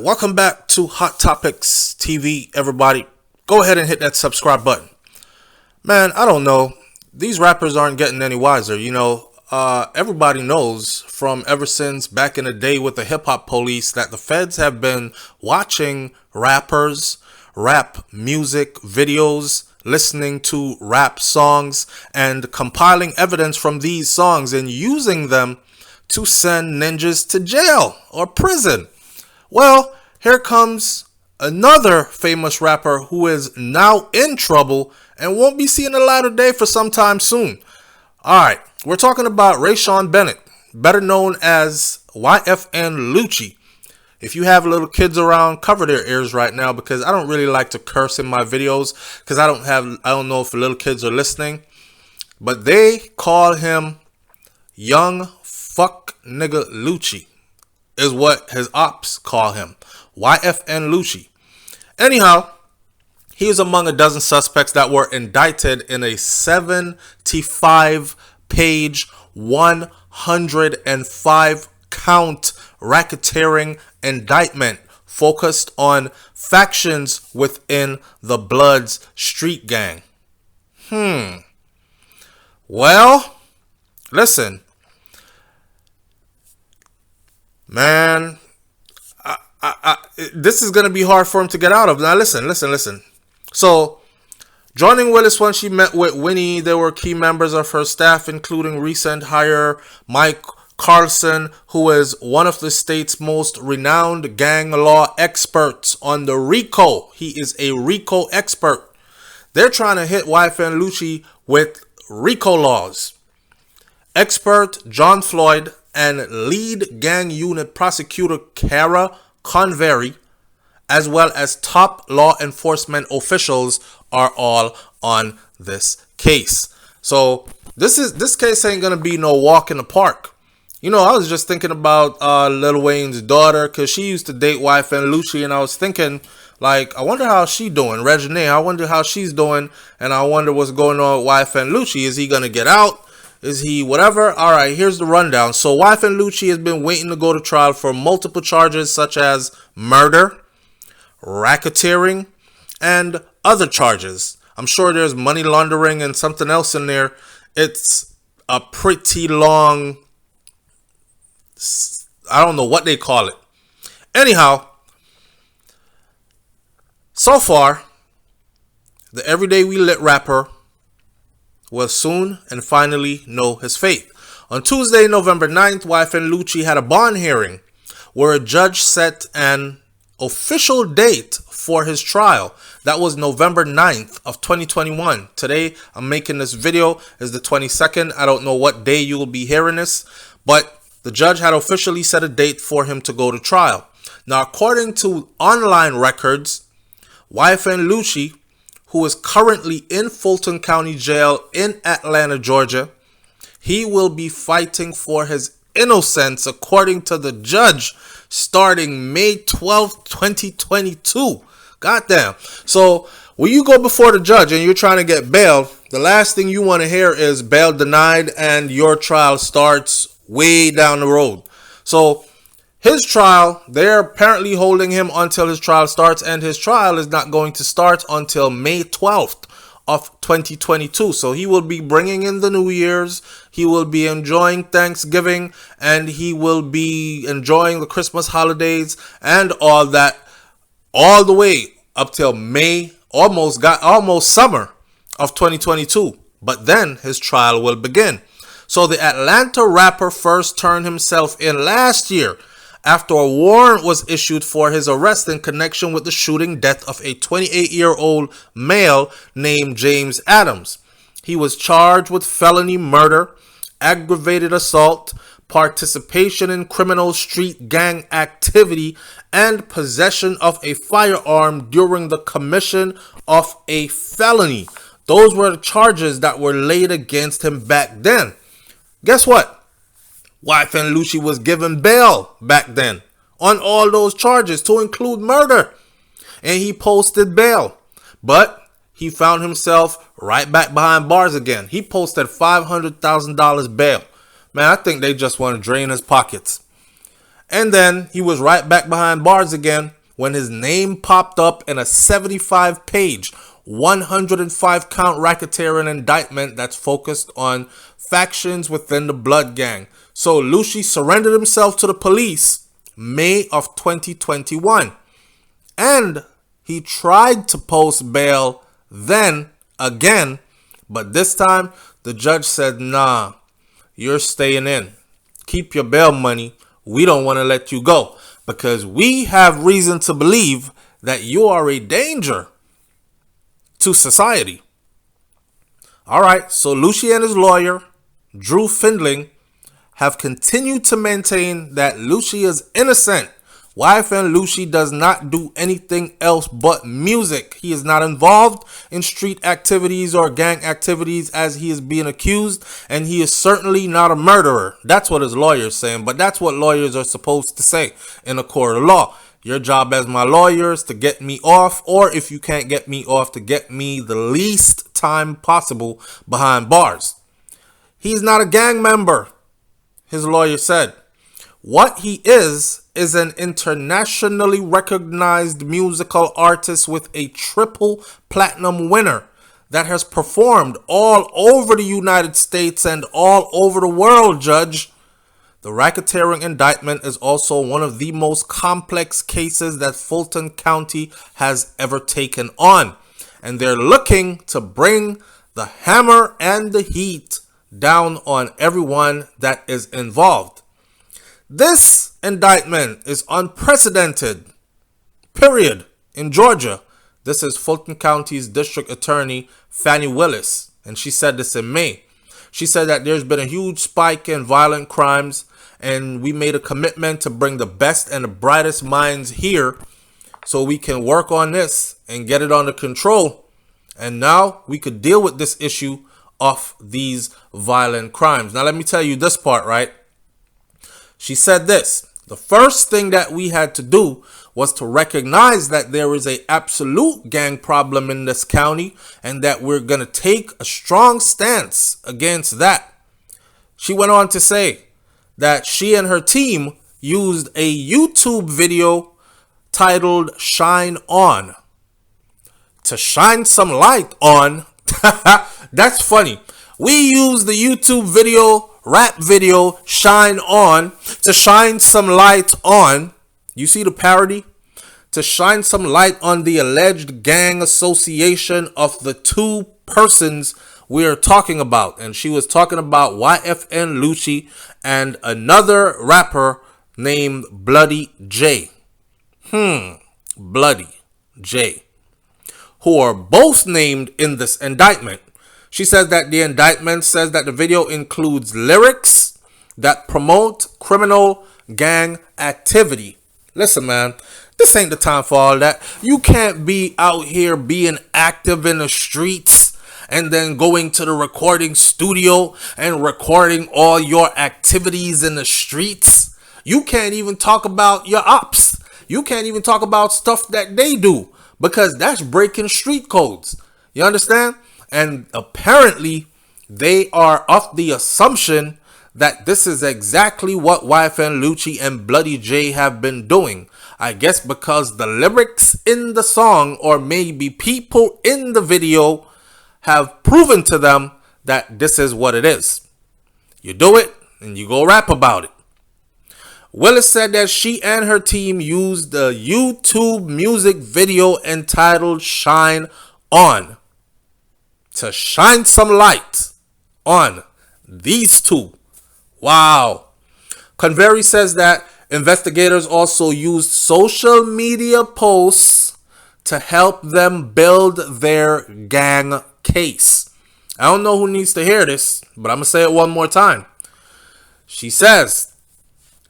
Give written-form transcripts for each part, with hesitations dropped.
welcome back to Hot Topics TV, everybody. Go ahead and hit that subscribe button. Man, I don't know. These rappers aren't getting any wiser, everybody knows from ever since back in the day with the hip-hop police that the feds have been watching rappers, rap music videos, listening to rap songs, and compiling evidence from these songs and using them to send ninjas to jail or prison. Well, here comes another famous rapper who is now in trouble and won't be seeing the light of day for some time soon. Alright, we're talking about Rayshawn Bennett, better known as YFN LUCCI. If you have little kids around, cover their ears right now because I don't really like to curse in my videos because I don't know if the little kids are listening. But they call him Young Fuck Nigga Lucci is what his ops call him. YFN LUCCI. Anyhow, he is among a dozen suspects that were indicted in a 75-page, 105-count racketeering indictment focused on factions within the Bloods street gang. Well, listen. Man, this is going to be hard for him to get out of. Now, listen. So, joining Willis when she met with Winnie, there were key members of her staff, including recent hire Mike Carlson, who is one of the state's most renowned gang law experts on the RICO. He is a RICO expert. They're trying to hit YFN LUCCI with RICO laws. Expert John Floyd and lead gang unit prosecutor Kara Convery, as well as top law enforcement officials, are all on this case. So this case ain't gonna be no walk in the park. I was just thinking about Lil Wayne's daughter because she used to date YFN LUCCI, and I was thinking, I wonder how she doing. Reginae, I wonder how she's doing, and I wonder what's going on with YFN LUCCI. Is he gonna get out? Is he whatever? All right, here's the rundown. So YFN LUCCI has been waiting to go to trial for multiple charges such as murder, racketeering, and other charges. I'm sure there's money laundering and something else in there. It's a pretty long, I don't know what they call it. Anyhow, so far, the Everyday We Lit rapper will soon and finally know his fate. On Tuesday, November 9th, YFN LUCCI had a bond hearing where a judge set an official date for his trial. That was November 9th of 2021. Today, I'm making this video, is the 22nd. I don't know what day you will be hearing this, but the judge had officially set a date for him to go to trial. Now, according to online records, YFN LUCCI, who is currently in Fulton County Jail in Atlanta, Georgia, he will be fighting for his innocence, according to the judge, starting May 12th, 2022. Goddamn. So, when you go before the judge and you're trying to get bail, the last thing you want to hear is bail denied and your trial starts way down the road. So, his trial, they're apparently holding him until his trial starts, and his trial is not going to start until May 12th of 2022. So he will be bringing in the New Year's, he will be enjoying Thanksgiving, and he will be enjoying the Christmas holidays and all that, all the way up till May, almost summer of 2022. But then his trial will begin. So the Atlanta rapper first turned himself in last year after a warrant was issued for his arrest in connection with the shooting death of a 28-year-old male named James Adams. He was charged with felony murder, aggravated assault, participation in criminal street gang activity, and possession of a firearm during the commission of a felony. Those were the charges that were laid against him back then. Guess what? YFN LUCCI was given bail back then on all those charges, to include murder. And he posted bail. But he found himself right back behind bars again. He posted $500,000 bail. Man, I think they just want to drain his pockets. And then he was right back behind bars again when his name popped up in a 75-page, 105-count racketeering indictment that's focused on factions within the Blood Gang. So Lucci surrendered himself to the police May of 2021. And he tried to post bail then again, but this time the judge said, nah, you're staying in. Keep your bail money. We don't want to let you go because we have reason to believe that you are a danger to society. All right, so Lucci and his lawyer, Drew Findling, have continued to maintain that Lucci is innocent. YFN Lucci does not do anything else but music. He is not involved in street activities or gang activities as he is being accused, and he is certainly not a murderer. That's what his lawyer is saying, but that's what lawyers are supposed to say in a court of law. Your job as my lawyer is to get me off, or if you can't get me off, to get me the least time possible behind bars. He's not a gang member, his lawyer said. What he is an internationally recognized musical artist with a triple platinum winner that has performed all over the United States and all over the world, Judge. The racketeering indictment is also one of the most complex cases that Fulton County has ever taken on. And they're looking to bring the hammer and the heat down on everyone that is involved. This indictment is unprecedented, period, in Georgia. This is Fulton County's District Attorney, Fannie Willis, and she said this in May. She said that there's been a huge spike in violent crimes, and we made a commitment to bring the best and the brightest minds here so we can work on this and get it under control. And now we could deal with this issue of these violent crimes. Now, let me tell you this part, right? She said this: the first thing that we had to do was to recognize that there is an absolute gang problem in this county and that we're going to take a strong stance against that. She went on to say that she and her team used a YouTube video titled "Shine On" to shine some light on. That's funny. We used the YouTube video, rap video, "Shine On" to shine some light on. You see the parody? To shine some light on the alleged gang association of the two persons we are talking about. And she was talking about YFN Lucci and another rapper named Bloody J. Bloody J, who are both named in this indictment. She says that the indictment says that the video includes lyrics that promote criminal gang activity. Listen, man, this ain't the time for all that. You can't be out here being active in the streets and then going to the recording studio and recording all your activities in the streets. You can't even talk about your ops. You can't even talk about stuff that they do because that's breaking street codes. You understand? And apparently they are of the assumption that this is exactly what YFN Lucci and Bloody J have been doing. I guess because the lyrics in the song, or maybe people in the video, have proven to them that this is what it is. You do it and you go rap about it. Willis said that she and her team used the YouTube music video entitled "Shine On" to shine some light on these two. Wow. Convery says that investigators also used social media posts to help them build their gang case. I don't know who needs to hear this, but I'm going to say it one more time. She says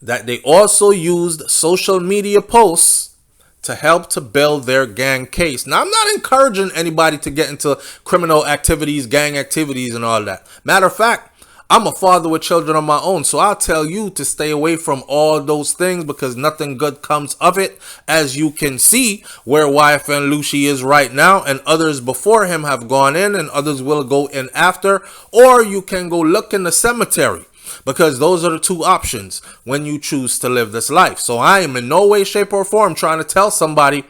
that they also used social media posts to help to build their gang case. Now, I'm not encouraging anybody to get into criminal activities, gang activities, and all that. Matter of fact, I'm a father with children of my own, so I'll tell you to stay away from all those things because nothing good comes of it. As you can see where YFN Lucci is right now, and others before him have gone in and others will go in after, or you can go look in the cemetery. because those are the two options when you choose to live this life. So I am in no way, shape, or form trying to tell somebody,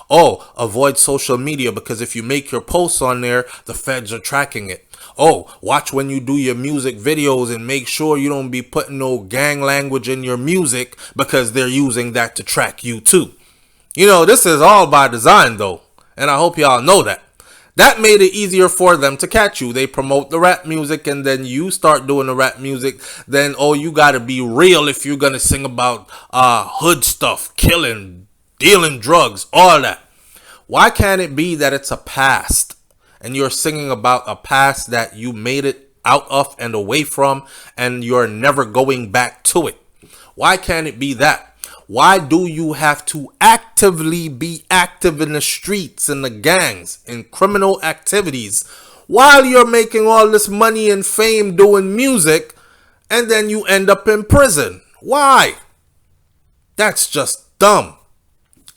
oh, avoid social media because if you make your posts on there, the feds are tracking it. Oh, watch when you do your music videos and make sure you don't be putting no gang language in your music because they're using that to track you too. You know, this is all by design though, and I hope y'all know that. That made it easier for them to catch you. They promote the rap music and then you start doing the rap music. Then, oh, you got to be real if you're going to sing about hood stuff, killing, dealing drugs, all that. Why can't it be that it's a past and you're singing about a past that you made it out of and away from and you're never going back to it? Why can't it be that? Why do you have to actively be active in the streets, in the gangs, in criminal activities, while you're making all this money and fame doing music, and then you end up in prison? Why? That's just dumb.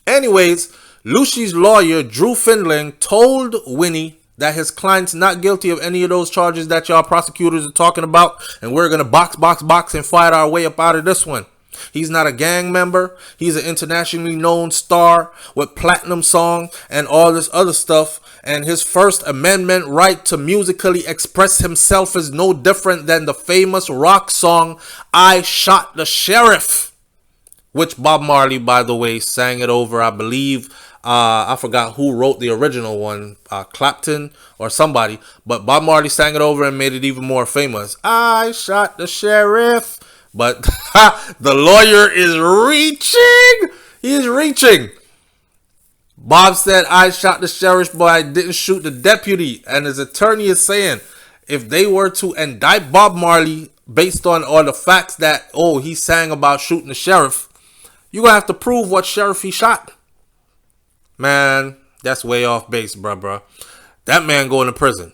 Anyways, Lucci's lawyer, Drew Findling, told Winnie that his client's not guilty of any of those charges that y'all prosecutors are talking about, and we're going to box, and fight our way up out of this one. He's not a gang member. He's an internationally known star with platinum song and all this other stuff. And his First Amendment right to musically express himself is no different than the famous rock song, I Shot the Sheriff, which Bob Marley, by the way, sang it over, I believe. I forgot who wrote the original one, Clapton or somebody. But Bob Marley sang it over and made it even more famous. I shot the sheriff. But the lawyer is reaching. He is reaching. Bob said, I shot the sheriff, but I didn't shoot the deputy. And his attorney is saying, if they were to indict Bob Marley based on all the facts that, oh, he sang about shooting the sheriff, you're going to have to prove what sheriff he shot. Man, that's way off base, bruh. That man going to prison.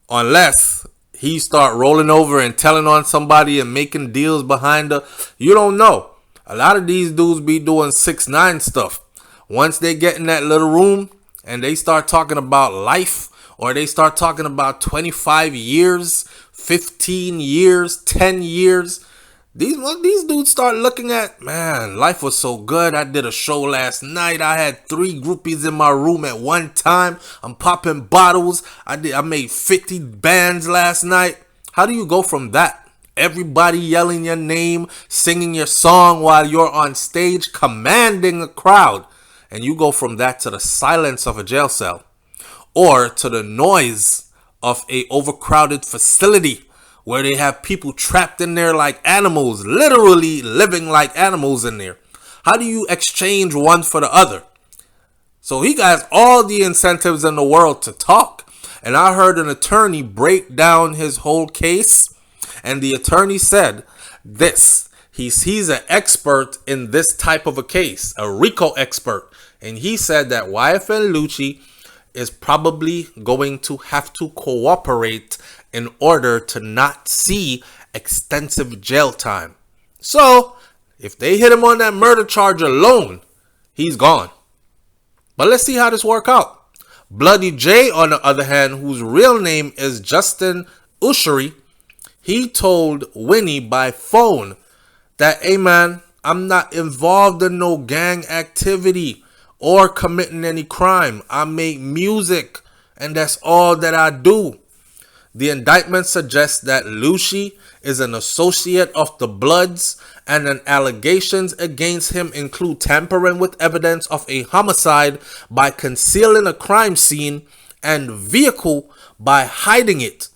Unless he start rolling over and telling on somebody and making deals behind her. You don't know. A lot of these dudes be doing 6ix9ine stuff. Once they get in that little room and they start talking about life, or they start talking about 25 years, 15 years, 10 years, these dudes start looking at, man, life was so good. I did a show last night. I had 3 groupies in my room at one time. I'm popping bottles. I made 50 bands last night. How do you go from that? Everybody yelling your name, singing your song while you're on stage, commanding a crowd. And you go from that to the silence of a jail cell, or to the noise of a overcrowded facility where they have people trapped in there like animals, literally living like animals in there. How do you exchange one for the other? So he got all the incentives in the world to talk. And I heard an attorney break down his whole case. And the attorney said this. He's an expert in this type of a case, a RICO expert. And he said that YFN LUCCI is probably going to have to cooperate in order to not see extensive jail time. So, if they hit him on that murder charge alone, he's gone. But let's see how this work out. Bloody J, on the other hand, whose real name is Justin Ushery, he told Winnie by phone that, hey man, I'm not involved in no gang activity or committing any crime. I make music and that's all that I do. The indictment suggests that Lucci is an associate of the Bloods, and an allegations against him include tampering with evidence of a homicide by concealing a crime scene and vehicle by hiding it,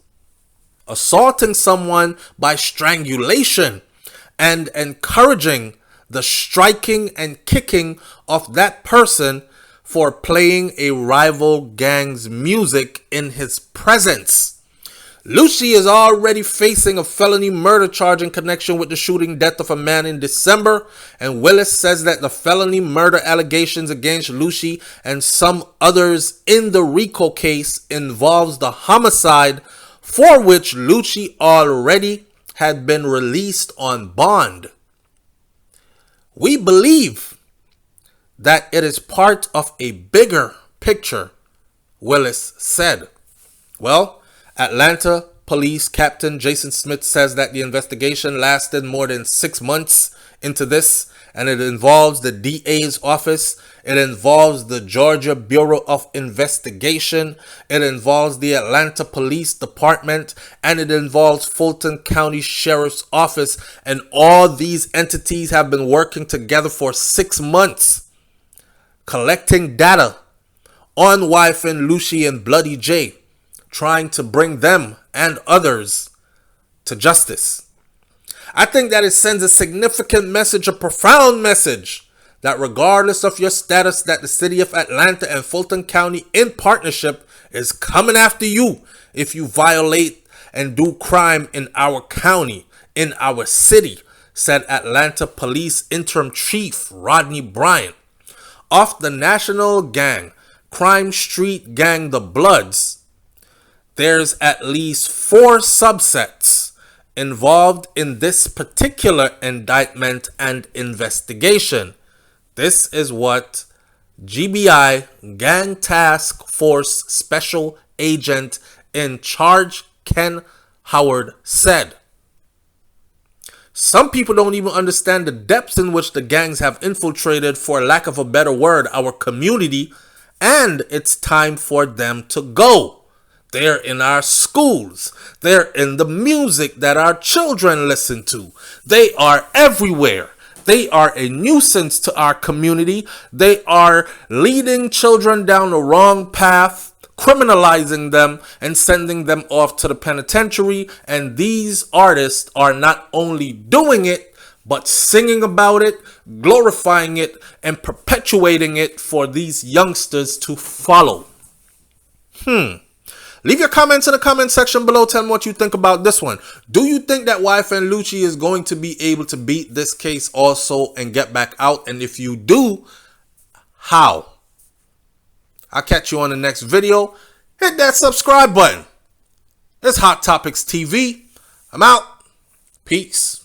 assaulting someone by strangulation, and encouraging the striking and kicking of that person for playing a rival gang's music in his presence. Lucci is already facing a felony murder charge in connection with the shooting death of a man in December, and Willis says that the felony murder allegations against Lucci and some others in the RICO case involves the homicide for which Lucci already had been released on bond. We believe that it is part of a bigger picture, Willis said. Well, Atlanta Police Captain Jason Smith says that the investigation lasted more than 6 months into this, and it involves the DA's office, it involves the Georgia Bureau of Investigation, it involves the Atlanta Police Department, and it involves Fulton County Sheriff's Office, and all these entities have been working together for 6 months, collecting data on YFN LUCCI and Bloody J, trying to bring them and others to justice. I think that it sends a significant message, a profound message, that regardless of your status, that the city of Atlanta and Fulton County in partnership is coming after you if you violate and do crime in our county, in our city, said Atlanta Police Interim Chief Rodney Bryant. Of the national gang, crime street gang, the Bloods, there's at least 4 subsets involved in this particular indictment and investigation. This is what GBI, Gang Task Force Special Agent in Charge Ken Howard said. Some people don't even understand the depths in which the gangs have infiltrated, for lack of a better word, our community, and it's time for them to go. They're in our schools. They're in the music that our children listen to. They are everywhere. They are a nuisance to our community. They are leading children down the wrong path, criminalizing them and sending them off to the penitentiary. And these artists are not only doing it, but singing about it, glorifying it, and perpetuating it for these youngsters to follow. Leave your comments in the comment section below. Tell me what you think about this one. Do you think that YFN LUCCI is going to be able to beat this case also and get back out? And if you do, how? I'll catch you on the next video. Hit that subscribe button. It's Hot Topics TV. I'm out. Peace.